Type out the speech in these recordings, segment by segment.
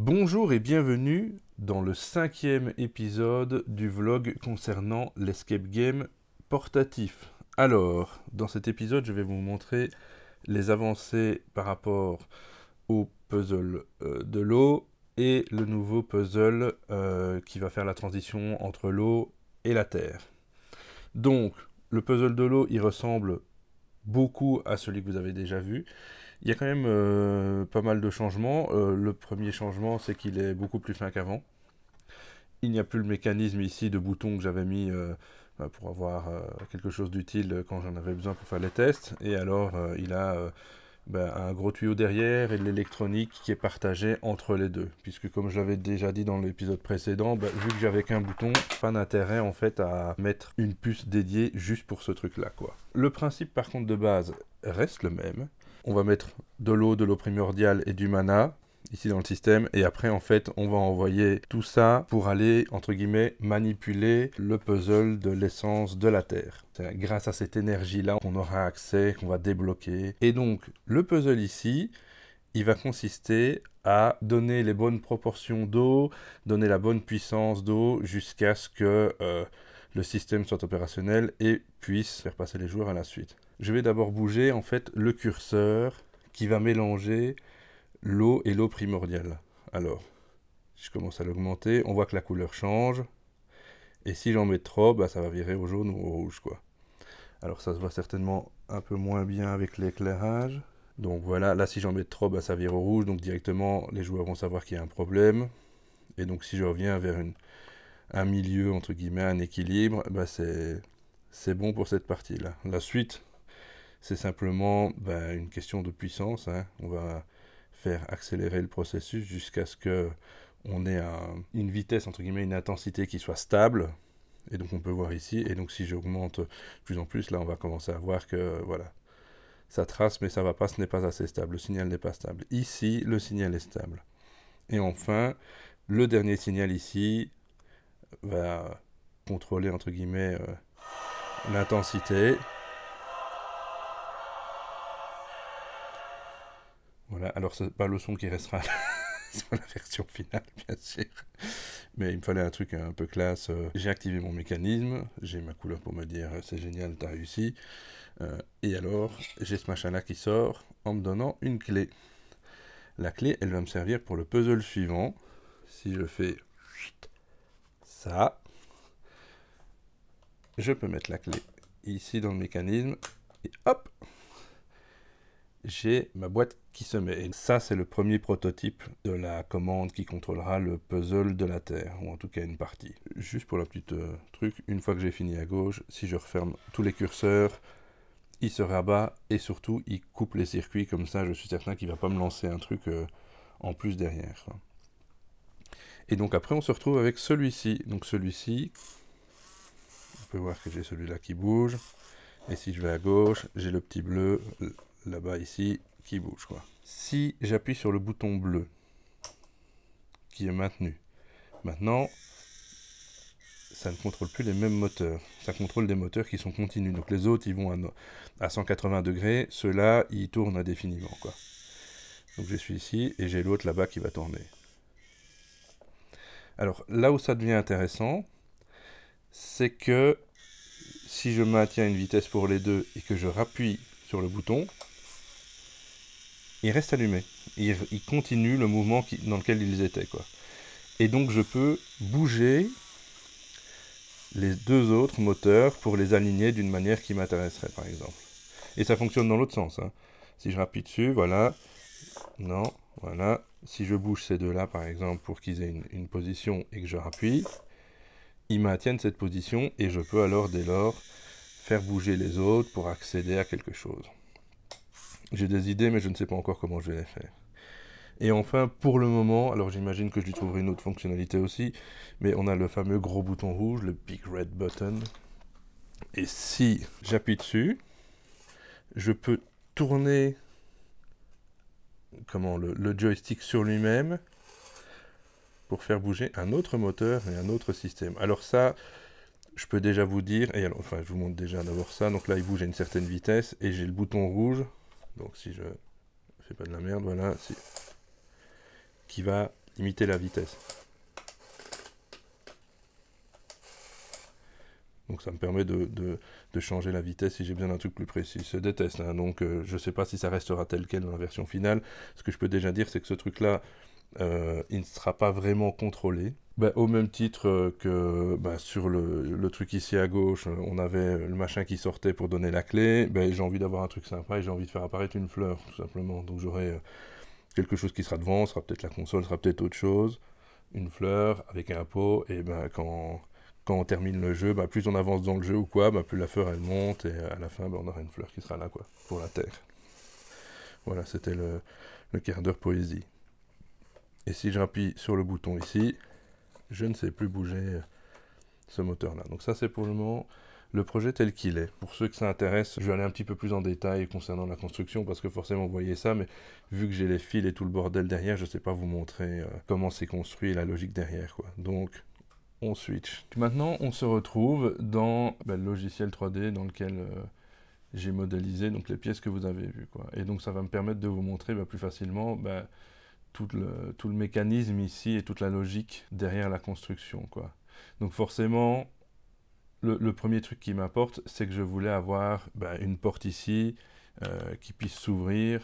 Bonjour et bienvenue dans le 5e épisode du vlog concernant l'escape game portatif. Alors, dans cet épisode, je vais vous montrer les avancées par rapport au puzzle de l'eau et le nouveau puzzle qui va faire la transition entre l'eau et la terre. Donc, le puzzle de l'eau, il ressemble beaucoup à celui que vous avez déjà vu. Il y a quand même pas mal de changements. Le premier changement, c'est qu'il est beaucoup plus fin qu'avant. Il n'y a plus le mécanisme ici de bouton que j'avais mis pour avoir quelque chose d'utile quand j'en avais besoin pour faire les tests. Et alors, il a un gros tuyau derrière et de l'électronique qui est partagé entre les deux. Puisque comme je l'avais déjà dit dans l'épisode précédent, vu que j'avais qu'un bouton, pas d'intérêt en fait à mettre une puce dédiée juste pour ce truc-là, quoi. Le principe par contre de base reste le même. On va mettre de l'eau primordiale et du mana ici dans le système, et après en fait on va envoyer tout ça pour aller entre guillemets manipuler le puzzle de l'essence de la Terre. C'est grâce à cette énergie là qu'on aura accès, qu'on va débloquer. Et donc le puzzle ici, il va consister à donner les bonnes proportions d'eau, donner la bonne puissance d'eau jusqu'à ce que le système soit opérationnel et puisse faire passer les joueurs à la suite. Je vais d'abord bouger en fait le curseur qui va mélanger l'eau et l'eau primordiale. Alors, si je commence à l'augmenter, on voit que la couleur change. Et si j'en mets trop, ça va virer au jaune ou au rouge, quoi. Alors ça se voit certainement un peu moins bien avec l'éclairage. Donc voilà, là si j'en mets trop, ça vire au rouge. Donc directement, les joueurs vont savoir qu'il y a un problème. Et donc si je reviens vers un milieu, entre guillemets, un équilibre, c'est bon pour cette partie-là. La suite, c'est simplement une question de puissance. On va faire accélérer le processus jusqu'à ce que on ait une vitesse, entre guillemets, une intensité qui soit stable. Et donc on peut voir ici, et donc si j'augmente plus en plus, là on va commencer à voir que voilà, ça trace, mais ça va pas, ce n'est pas assez stable, le signal n'est pas stable. Ici, le signal est stable. Et enfin, le dernier signal ici va contrôler, entre guillemets, l'intensité. Voilà, alors c'est pas le son qui restera sur la version finale, bien sûr. Mais il me fallait un truc un peu classe. J'ai activé mon mécanisme, j'ai ma couleur pour me dire c'est génial, t'as réussi. Et alors, j'ai ce machin-là qui sort en me donnant une clé. La clé, elle va me servir pour le puzzle suivant. Si je fais ça, je peux mettre la clé ici dans le mécanisme. Et hop, j'ai ma boîte qui se met. Et ça, c'est le premier prototype de la commande qui contrôlera le puzzle de la Terre, ou en tout cas une partie. Juste pour la petite truc, une fois que j'ai fini à gauche, si je referme tous les curseurs, il se rabat et surtout, il coupe les circuits. Comme ça, je suis certain qu'il ne va pas me lancer un truc en plus derrière. Et donc après, on se retrouve avec celui-ci. Donc celui-ci, on peut voir que j'ai celui-là qui bouge. Et si je vais à gauche, j'ai le petit bleu là-bas ici qui bouge, quoi. Si j'appuie sur le bouton bleu qui est maintenu, maintenant ça ne contrôle plus les mêmes moteurs, ça contrôle des moteurs qui sont continus. Donc les autres ils vont à 180 degrés, ceux-là ils tournent indéfiniment, quoi. Donc je suis ici et j'ai l'autre là-bas qui va tourner. Alors là où ça devient intéressant, c'est que si je maintiens une vitesse pour les deux et que je rappuie sur le bouton, il reste allumé. Il continue le mouvement dans lequel ils étaient, quoi. Et donc je peux bouger les deux autres moteurs pour les aligner d'une manière qui m'intéresserait, par exemple. Et ça fonctionne dans l'autre sens. Si je rappuie dessus, voilà. Non, voilà. Si je bouge ces deux-là, par exemple, pour qu'ils aient une position et que je rappuie, ils maintiennent cette position et je peux alors, dès lors, faire bouger les autres pour accéder à quelque chose. J'ai des idées, mais je ne sais pas encore comment je vais les faire. Et enfin, pour le moment, alors j'imagine que je lui trouverai une autre fonctionnalité aussi, mais on a le fameux gros bouton rouge, le Big Red Button. Et si j'appuie dessus, je peux tourner le joystick sur lui-même pour faire bouger un autre moteur et un autre système. Alors ça, je peux déjà vous dire, et alors, enfin je vous montre déjà d'abord ça, donc là il bouge à une certaine vitesse, et j'ai le bouton rouge, donc si je fais pas de la merde, voilà, qui va imiter la vitesse. Donc ça me permet de changer la vitesse si j'ai besoin d'un truc plus précis. C'est des tests, hein, donc je ne sais pas si ça restera tel quel dans la version finale. Ce que je peux déjà dire, c'est que ce truc-là, il ne sera pas vraiment contrôlé. Bah, au même titre que sur le truc ici à gauche, on avait le machin qui sortait pour donner la clé. Bah, j'ai envie d'avoir un truc sympa et j'ai envie de faire apparaître une fleur, tout simplement. Donc j'aurai quelque chose qui sera devant, ce sera peut-être la console, ce sera peut-être autre chose. Une fleur avec un pot, et quand on termine le jeu, plus on avance dans le jeu ou quoi, plus la fleur elle monte, et à la fin on aura une fleur qui sera là quoi, pour la terre. Voilà, c'était le quart d'heure poésie. Et si j'appuie sur le bouton ici, je ne sais plus bouger ce moteur-là. Donc ça, c'est pour le moment le projet tel qu'il est. Pour ceux que ça intéresse, je vais aller un petit peu plus en détail concernant la construction, parce que forcément, vous voyez ça, mais vu que j'ai les fils et tout le bordel derrière, je ne sais pas vous montrer comment c'est construit et la logique derrière, quoi. Donc, on switch. Maintenant, on se retrouve dans le logiciel 3D dans lequel j'ai modélisé donc, les pièces que vous avez vues, quoi. Et donc, ça va me permettre de vous montrer plus facilement tout le mécanisme ici et toute la logique derrière la construction, quoi. Donc forcément, le premier truc qui m'importe, c'est que je voulais avoir une porte ici qui puisse s'ouvrir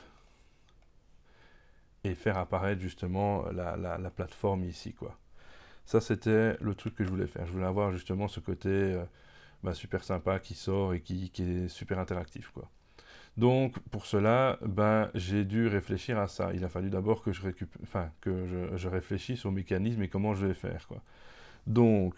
et faire apparaître justement la plateforme ici, quoi. Ça, c'était le truc que je voulais faire. Je voulais avoir justement ce côté super sympa qui sort et qui est super interactif, quoi. Donc, pour cela, j'ai dû réfléchir à ça. Il a fallu d'abord que je réfléchisse au mécanisme et comment je vais faire, quoi. Donc,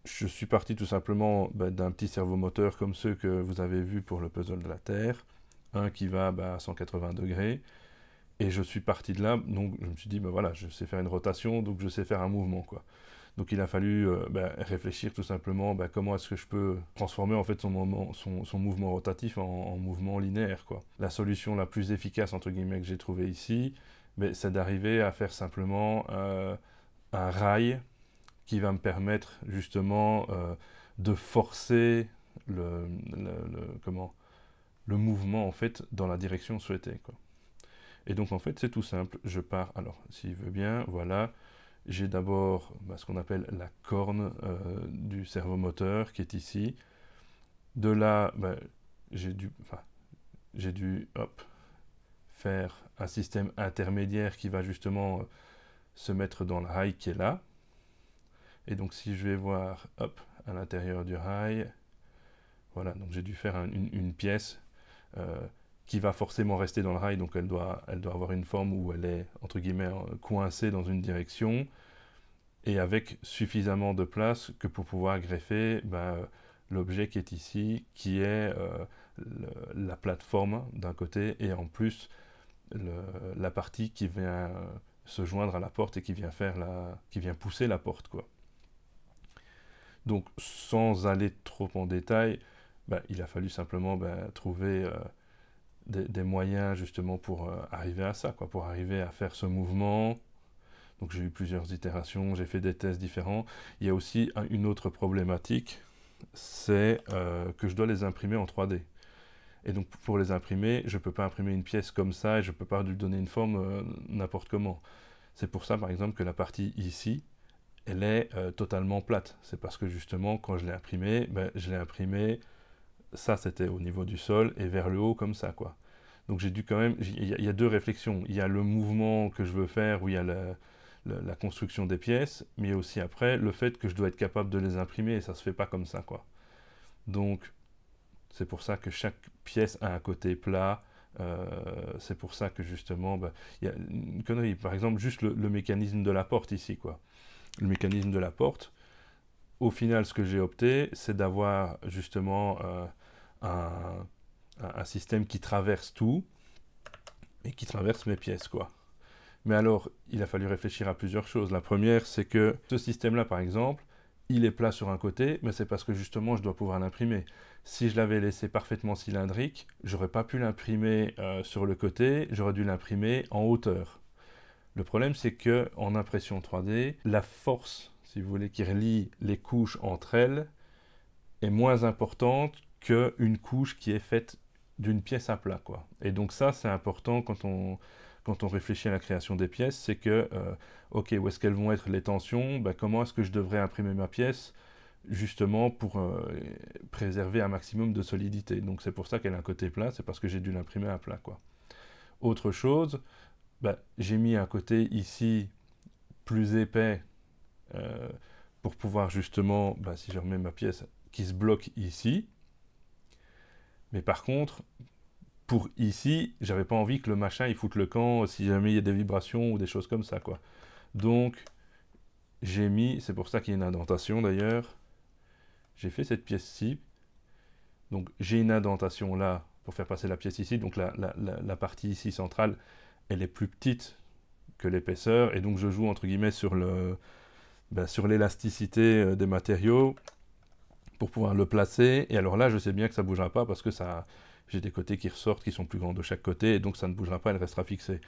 je suis parti tout simplement d'un petit servomoteur comme ceux que vous avez vus pour le puzzle de la Terre, un qui va à 180 degrés, et je suis parti de là, donc je me suis dit, voilà, je sais faire une rotation, donc je sais faire un mouvement, quoi. Donc il a fallu réfléchir tout simplement comment est-ce que je peux transformer en fait son mouvement rotatif en mouvement linéaire, quoi. La solution la plus efficace entre guillemets que j'ai trouvée ici, c'est d'arriver à faire simplement un rail qui va me permettre justement de forcer le mouvement en fait dans la direction souhaitée, quoi. Et donc en fait c'est tout simple, je pars, alors s'il veut bien, voilà. J'ai d'abord ce qu'on appelle la corne du servomoteur qui est ici. De là, j'ai dû faire un système intermédiaire qui va justement se mettre dans le rail qui est là. Et donc si je vais voir à l'intérieur du rail, voilà, donc j'ai dû faire une pièce qui va forcément rester dans le rail, donc elle doit avoir une forme où elle est, entre guillemets, coincée dans une direction, et avec suffisamment de place que pour pouvoir greffer l'objet qui est ici, qui est la plateforme d'un côté, et en plus la partie qui vient se joindre à la porte et qui vient pousser la porte, quoi. Donc sans aller trop en détail, il a fallu simplement trouver des moyens justement pour arriver à ça, quoi, pour arriver à faire ce mouvement. Donc j'ai eu plusieurs itérations, j'ai fait des tests différents. Il y a aussi une autre problématique, c'est que je dois les imprimer en 3D. Et donc pour les imprimer, je ne peux pas imprimer une pièce comme ça et je ne peux pas lui donner une forme n'importe comment. C'est pour ça par exemple que la partie ici, elle est totalement plate. C'est parce que justement quand je l'ai imprimé, ça c'était au niveau du sol et vers le haut comme ça, quoi. Donc j'ai dû quand même, il y a deux réflexions. Il y a le mouvement que je veux faire où il y a la construction des pièces, mais aussi après le fait que je dois être capable de les imprimer et ça se fait pas comme ça, quoi. Donc c'est pour ça que chaque pièce a un côté plat. C'est pour ça que justement, il y a une connerie. Par exemple, juste le mécanisme de la porte ici, quoi. Le mécanisme de la porte. Au final, ce que j'ai opté, c'est d'avoir justement un système qui traverse tout et qui traverse mes pièces, quoi. Mais alors, il a fallu réfléchir à plusieurs choses. La première, c'est que ce système-là, par exemple, il est plat sur un côté, mais c'est parce que justement, je dois pouvoir l'imprimer. Si je l'avais laissé parfaitement cylindrique, j'aurais pas pu l'imprimer sur le côté, j'aurais dû l'imprimer en hauteur. Le problème, c'est que en impression 3D, la force, si vous voulez, qui relie les couches entre elles, est moins importante qu'une couche qui est faite d'une pièce à plat, quoi. Et donc ça, c'est important quand quand on réfléchit à la création des pièces, c'est que, ok, où est-ce qu'elles vont être les tensions, bah, comment est-ce que je devrais imprimer ma pièce, justement pour préserver un maximum de solidité. Donc c'est pour ça qu'elle a un côté plat, c'est parce que j'ai dû l'imprimer à plat, quoi. Autre chose, bah, j'ai mis un côté ici plus épais euh, pour pouvoir justement, bah, si je remets ma pièce, qui se bloque ici. Mais par contre, pour ici, j'avais pas envie que le machin il foute le camp si jamais il y a des vibrations ou des choses comme ça, quoi. Donc, j'ai mis, c'est pour ça qu'il y a une indentation d'ailleurs, j'ai fait cette pièce-ci. Donc, j'ai une indentation là pour faire passer la pièce ici. Donc, la partie ici centrale, elle est plus petite que l'épaisseur. Et donc, je joue entre guillemets sur sur l'élasticité des matériaux pour pouvoir le placer. Et alors là, je sais bien que ça ne bougera pas parce que j'ai des côtés qui ressortent, qui sont plus grands de chaque côté, et donc ça ne bougera pas, elle restera fixée.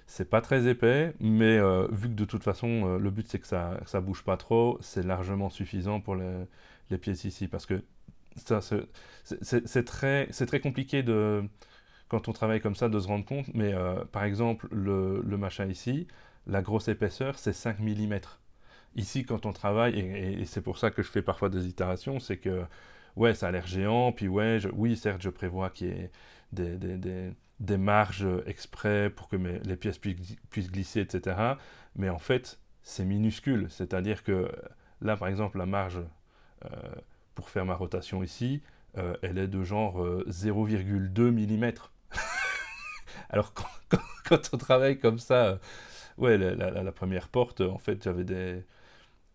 C'est pas très épais, mais vu que de toute façon, le but c'est que ça bouge pas trop, c'est largement suffisant pour les pièces ici, parce que ça, c'est très compliqué quand on travaille comme ça de se rendre compte, mais par exemple, le machin ici, la grosse épaisseur, c'est 5 mm. Ici, quand on travaille, et c'est pour ça que je fais parfois des itérations, c'est que, ouais, ça a l'air géant, puis ouais, oui, certes, je prévois qu'il y ait des marges exprès pour que les pièces puissent glisser, etc. Mais en fait, c'est minuscule. C'est-à-dire que là, par exemple, la marge euh, pour faire ma rotation ici, elle est de genre 0,2 mm. Alors, quand on travaille comme ça, ouais, la première porte, en fait,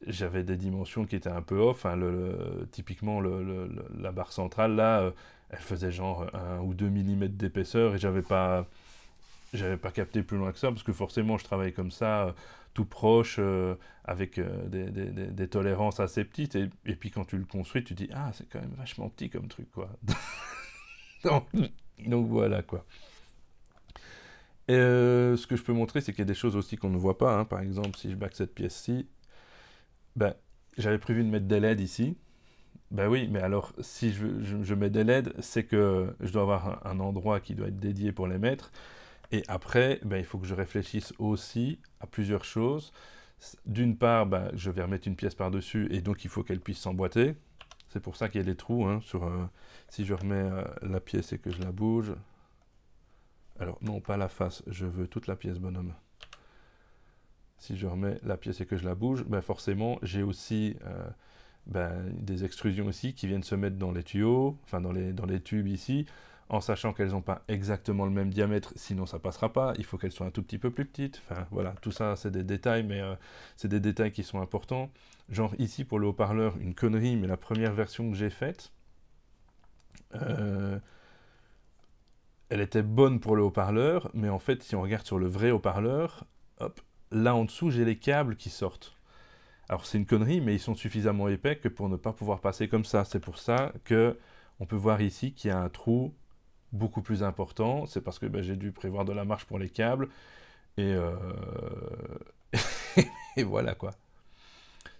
j'avais des dimensions qui étaient un peu off. Hein, typiquement, la barre centrale, là, elle faisait genre 1 ou 2 mm d'épaisseur et j'avais pas capté plus loin que ça parce que forcément, je travaille comme ça, tout proche, avec des tolérances assez petites. Et puis, quand tu le construis, tu dis, ah, c'est quand même vachement petit comme truc, quoi. donc, donc voilà, quoi. Et, ce que je peux montrer, c'est qu'il y a des choses aussi qu'on ne voit pas. Hein. Par exemple, si je back cette pièce-ci, ben, j'avais prévu de mettre des LED ici. Ben oui, mais alors si je mets des LED, c'est que je dois avoir un endroit qui doit être dédié pour les mettre. Et après, ben, il faut que je réfléchisse aussi à plusieurs choses. D'une part, ben, je vais remettre une pièce par-dessus et donc il faut qu'elle puisse s'emboîter. C'est pour ça qu'il y a des trous. Hein, si je remets la pièce et que je la bouge. Alors non, pas la face, je veux toute la pièce, bonhomme. Si je remets la pièce et que je la bouge, ben forcément, j'ai aussi des extrusions ici qui viennent se mettre dans les tuyaux, enfin dans les tubes ici, en sachant qu'elles n'ont pas exactement le même diamètre, sinon ça passera pas, il faut qu'elles soient un tout petit peu plus petites, enfin voilà, tout ça c'est des détails, mais c'est des détails qui sont importants. Genre ici pour le haut-parleur, une connerie, mais la première version que j'ai faite, elle était bonne pour le haut-parleur, mais en fait si on regarde sur le vrai haut-parleur, hop, là en dessous j'ai les câbles qui sortent. Alors c'est une connerie, mais ils sont suffisamment épais que pour ne pas pouvoir passer comme ça. C'est pour ça que on peut voir ici qu'il y a un trou beaucoup plus important. C'est parce que j'ai dû prévoir de la marge pour les câbles. Et, et voilà quoi.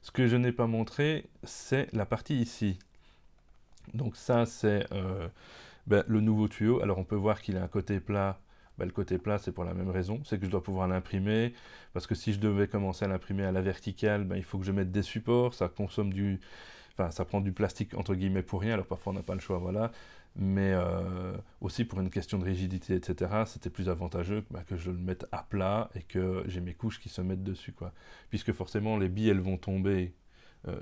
Ce que je n'ai pas montré, c'est la partie ici. Donc ça, c'est le nouveau tuyau. Alors on peut voir qu'il a un côté plat. Le côté plat, c'est pour la même raison, c'est que je dois pouvoir l'imprimer, parce que si je devais commencer à l'imprimer à la verticale, il faut que je mette des supports, ça consomme ça prend du plastique entre guillemets pour rien, alors parfois on n'a pas le choix, voilà, mais aussi pour une question de rigidité, etc., c'était plus avantageux que je le mette à plat et que j'ai mes couches qui se mettent dessus, quoi. Puisque forcément les billes, elles vont tomber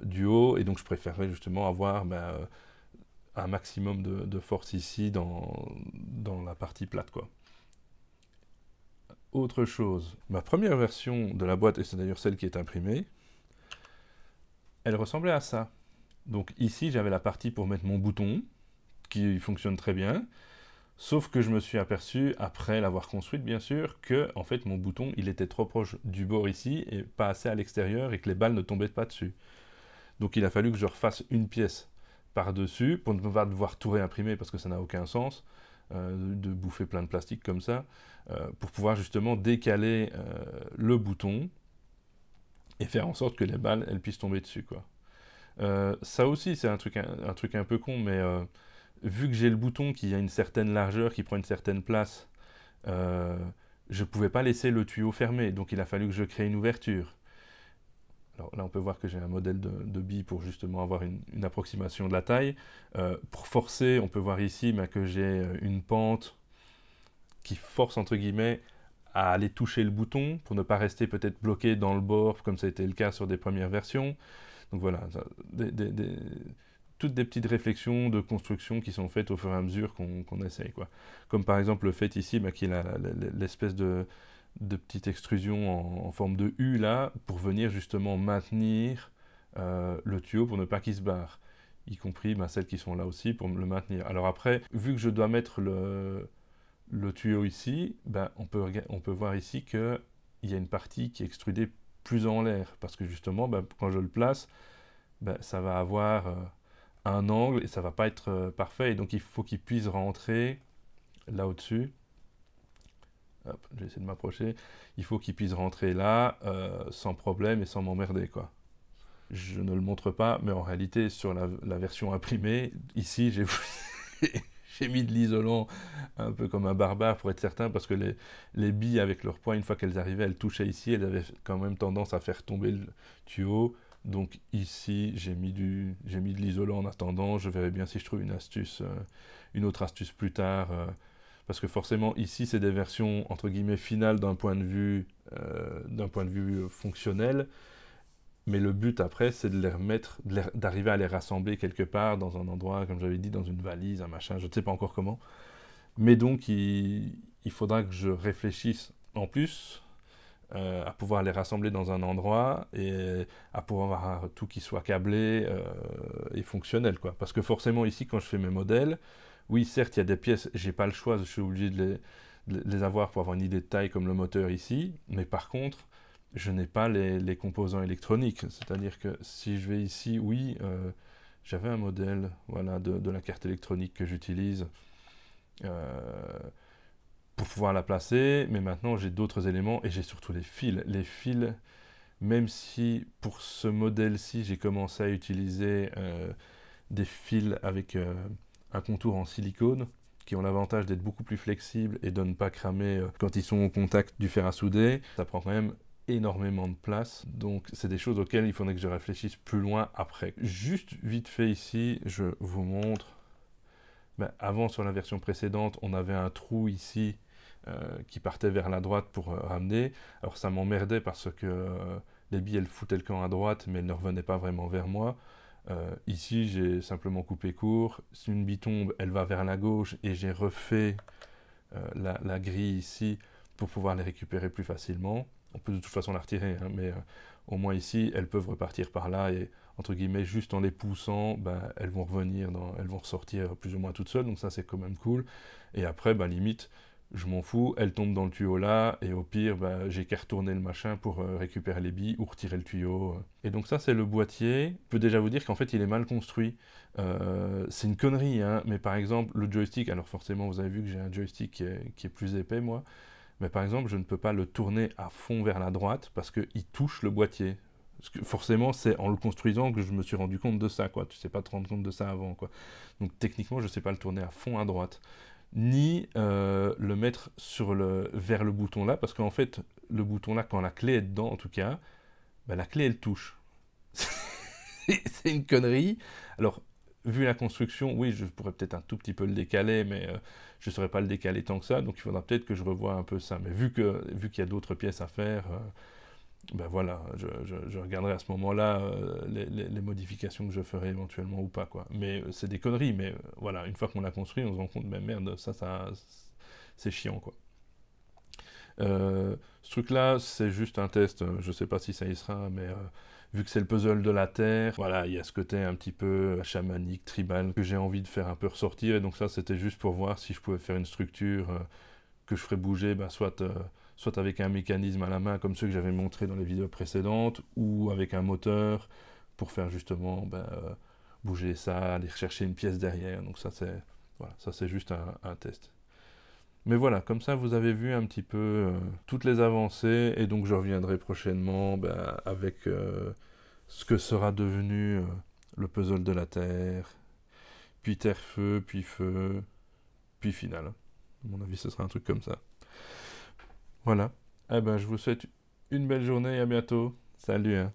du haut, et donc je préférerais justement avoir un maximum de force ici dans la partie plate, quoi. Autre chose, ma première version de la boîte, et c'est d'ailleurs celle qui est imprimée, elle ressemblait à ça. Donc ici, j'avais la partie pour mettre mon bouton, qui fonctionne très bien, sauf que je me suis aperçu, après l'avoir construite bien sûr, que en fait mon bouton, il était trop proche du bord ici, et pas assez à l'extérieur, et que les balles ne tombaient pas dessus. Donc il a fallu que je refasse une pièce par-dessus, pour ne pas devoir tout réimprimer, parce que ça n'a aucun sens, de bouffer plein de plastique comme ça, pour pouvoir justement décaler le bouton et faire en sorte que les balles elles puissent tomber dessus, quoi. Ça aussi c'est un truc un peu con, mais vu que j'ai le bouton qui a une certaine largeur, qui prend une certaine place, je ne pouvais pas laisser le tuyau fermé, donc il a fallu que je crée une ouverture. Alors là, on peut voir que j'ai un modèle de bille pour justement avoir une approximation de la taille. Pour forcer, on peut voir ici que j'ai une pente qui force, entre guillemets, à aller toucher le bouton pour ne pas rester peut-être bloqué dans le bord, comme ça a été le cas sur des premières versions. Donc voilà, toutes des petites réflexions de construction qui sont faites au fur et à mesure qu'on essaye, quoi. Comme par exemple le fait ici, qu'il a l'espèce de petite extrusion en forme de U là, pour venir justement maintenir le tuyau pour ne pas qu'il se barre. Y compris celles qui sont là aussi pour le maintenir. Alors après, vu que je dois mettre le tuyau ici, on peut voir ici qu'il y a une partie qui est extrudée plus en l'air, parce que justement, quand je le place, ça va avoir un angle et ça va pas être parfait, et donc il faut qu'il puisse rentrer là au-dessus. Hop, je vais essayer de m'approcher. Il faut qu'il puisse rentrer là sans problème et sans m'emmerder, quoi. Je ne le montre pas, mais en réalité, sur la version imprimée, ici, j'ai mis de l'isolant un peu comme un barbare pour être certain, parce que les billes avec leur poids, une fois qu'elles arrivaient, elles touchaient ici, elles avaient quand même tendance à faire tomber le tuyau. Donc ici, j'ai mis de l'isolant en attendant. Je verrai bien si je trouve une autre astuce plus tard. Parce que forcément, ici, c'est des versions, entre guillemets, finales d'un point de vue fonctionnel. Mais le but après, c'est de les remettre, d'arriver à les rassembler quelque part dans un endroit, comme j'avais dit, dans une valise, un machin, je ne sais pas encore comment. Mais donc, il faudra que je réfléchisse en plus à pouvoir les rassembler dans un endroit et à pouvoir avoir tout qui soit câblé et fonctionnel, quoi. Parce que forcément, ici, quand je fais mes modèles, oui, certes, il y a des pièces, j'ai pas le choix, je suis obligé de les avoir pour avoir une idée de taille comme le moteur ici, mais par contre, je n'ai pas les composants électroniques. C'est-à-dire que si je vais ici, oui, j'avais un modèle, voilà, de la carte électronique que j'utilise pour pouvoir la placer, mais maintenant j'ai d'autres éléments et j'ai surtout les fils. Les fils, même si pour ce modèle-ci, j'ai commencé à utiliser des fils avec un contour en silicone, qui ont l'avantage d'être beaucoup plus flexibles et de ne pas cramer quand ils sont au contact du fer à souder. Ça prend quand même énormément de place, donc c'est des choses auxquelles il faudrait que je réfléchisse plus loin après. Juste vite fait ici, je vous montre. Avant, sur la version précédente, on avait un trou ici qui partait vers la droite pour ramener. Alors ça m'emmerdait parce que les billes, elles foutaient le camp à droite, mais elles ne revenaient pas vraiment vers moi. Ici, j'ai simplement coupé court. Si une bille tombe, elle va vers la gauche et j'ai refait la grille ici pour pouvoir les récupérer plus facilement. On peut de toute façon la retirer, hein, mais au moins ici, elles peuvent repartir par là et entre guillemets, juste en les poussant, elles vont revenir, elles vont ressortir plus ou moins toutes seules, donc ça c'est quand même cool. Et après, limite, je m'en fous, elles tombent dans le tuyau là, et au pire, j'ai qu'à retourner le machin pour récupérer les billes ou retirer le tuyau. Et donc ça c'est le boîtier. Je peux déjà vous dire qu'en fait il est mal construit. C'est une connerie, hein, mais par exemple le joystick, alors forcément vous avez vu que j'ai un joystick qui est plus épais moi, mais par exemple je ne peux pas le tourner à fond vers la droite parce qu'il touche le boîtier. Parce que forcément, c'est en le construisant que je me suis rendu compte de ça, quoi. Tu sais pas te rendre compte de ça avant, quoi. Donc techniquement, je sais pas le tourner à fond à droite, ni le mettre vers le bouton là, parce qu'en fait, le bouton là, quand la clé est dedans, en tout cas, la clé elle touche. C'est une connerie. Alors, vu la construction, oui, je pourrais peut-être un tout petit peu le décaler, mais je ne saurais pas le décaler tant que ça, donc il faudra peut-être que je revoie un peu ça. Mais vu qu'il y a d'autres pièces à faire. Voilà, je regarderai à ce moment-là les modifications que je ferai éventuellement ou pas, quoi. Mais c'est des conneries, mais voilà, une fois qu'on l'a construit, on se rend compte, merde, ça c'est chiant, quoi. Ce truc-là, c'est juste un test, je sais pas si ça y sera, mais vu que c'est le puzzle de la Terre, voilà, il y a ce côté un petit peu chamanique, tribal, que j'ai envie de faire un peu ressortir, et donc ça, c'était juste pour voir si je pouvais faire une structure que je ferais bouger, soit avec un mécanisme à la main comme ceux que j'avais montré dans les vidéos précédentes, ou avec un moteur pour faire justement bouger ça, aller rechercher une pièce derrière. Donc ça c'est juste un test. Mais voilà, comme ça vous avez vu un petit peu toutes les avancées, et donc je reviendrai prochainement avec ce que sera devenu le puzzle de la Terre, puis Terre-Feu, puis Feu, puis Finale. À mon avis, ce sera un truc comme ça. Voilà. Eh ben, je vous souhaite une belle journée et à bientôt. Salut, hein.